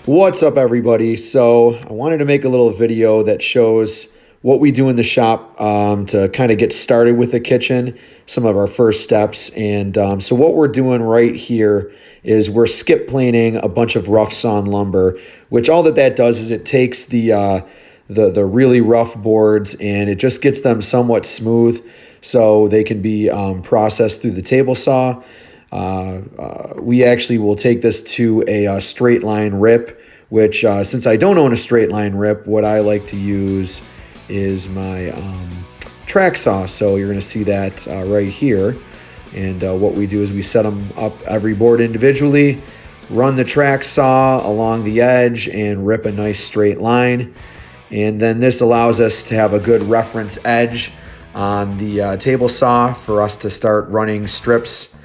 What's up, everybody? So I wanted to make a little video that shows what we do in the shop to kind of get started with the kitchen, some of our first steps. And so what we're doing right here is we're skip planing a bunch of rough sawn lumber, which all that does is it takes the really rough boards and it just gets them somewhat smooth so they can be processed through the table saw. We actually will take this to a straight line rip, which since I don't own a straight line rip, what I like to use is my track saw. So you're going to see that right here. And what we do is we set them up every board individually, run the track saw along the edge and rip a nice straight line. And then this allows us to have a good reference edge on the table saw for us to start running strips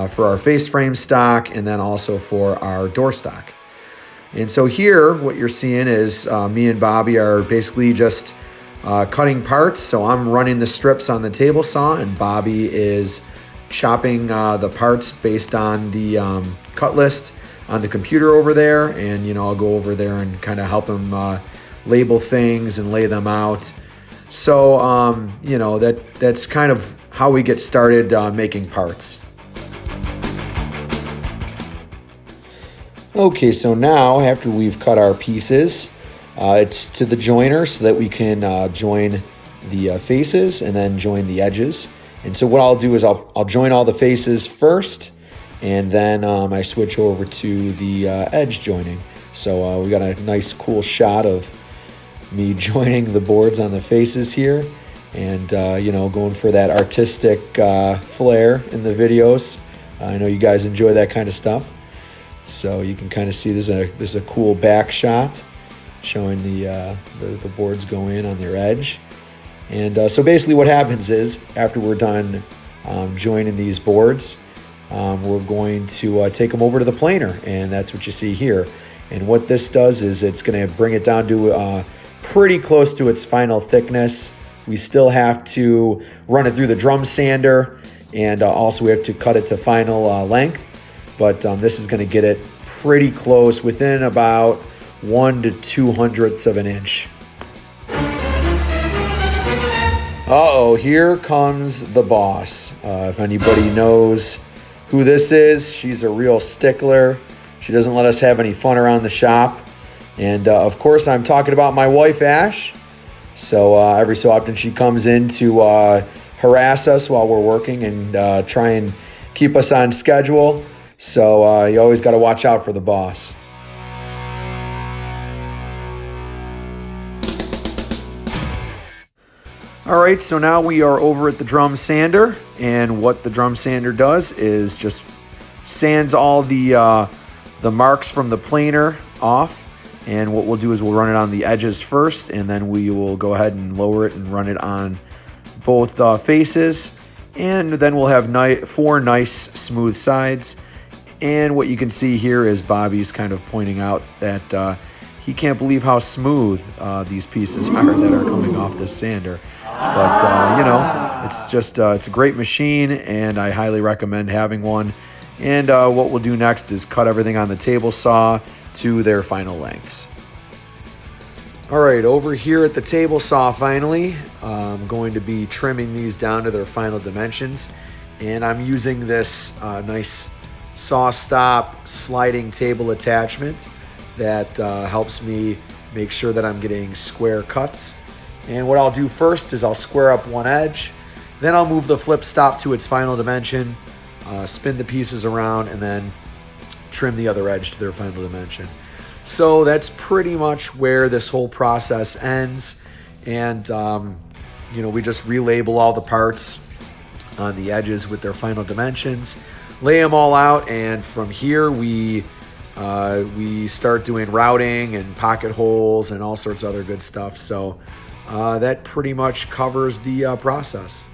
for our face frame stock and then also for our door stock. And so here what you're seeing is me and Bobby are basically just cutting parts. So I'm running the strips on the table saw and Bobby is chopping the parts based on the cut list on the computer over there. And I'll go over there and kind of help him label things and lay them out. So that's kind of how we get started making parts. Okay, so now after we've cut our pieces, it's to the joiner so that we can join the faces and then join the edges. And so what I'll do is I'll join all the faces first, and then I switch over to the edge joining. So we got a nice cool shot of me joining the boards on the faces here, and going for that artistic flair in the videos. I know you guys enjoy that kind of stuff. So you can kind of see there's a cool back shot showing the boards go in on their edge. And so basically what happens is after we're done joining these boards, we're going to take them over to the planer, and that's what you see here. And what this does is it's going to bring it down to pretty close to its final thickness. We still have to run it through the drum sander, and also we have to cut it to final length. But this is going to get it pretty close, within about 1 to 2/100ths of an inch. Uh-oh, here comes the boss. If anybody knows who this is, she's a real stickler. She doesn't let us have any fun around the shop. And of course, I'm talking about my wife, Ash. So every so often she comes in to harass us while we're working and try and keep us on schedule. So you always got to watch out for the boss. All right, so now we are over at the drum sander, and what the drum sander does is just sands all the marks from the planer off. And what we'll do is we'll run it on the edges first, and then we will go ahead and lower it and run it on both faces. And then we'll have 4 nice smooth sides. And what you can see here is Bobby's kind of pointing out that he can't believe how smooth these pieces are that are coming off this sander. But, it's a great machine, and I highly recommend having one. And what we'll do next is cut everything on the table saw to their final lengths. All right, over here at the table saw finally, I'm going to be trimming these down to their final dimensions. And I'm using this nice SawStop sliding table attachment that helps me make sure that I'm getting square cuts. And what I'll do first is I'll square up one edge, then I'll move the flip stop to its final dimension, spin the pieces around, and then trim the other edge to their final dimension. So that's pretty much where this whole process ends. And we just relabel all the parts on the edges with their final dimensions, lay them all out, and from here we start doing routing and pocket holes and all sorts of other good stuff. So that pretty much covers the process.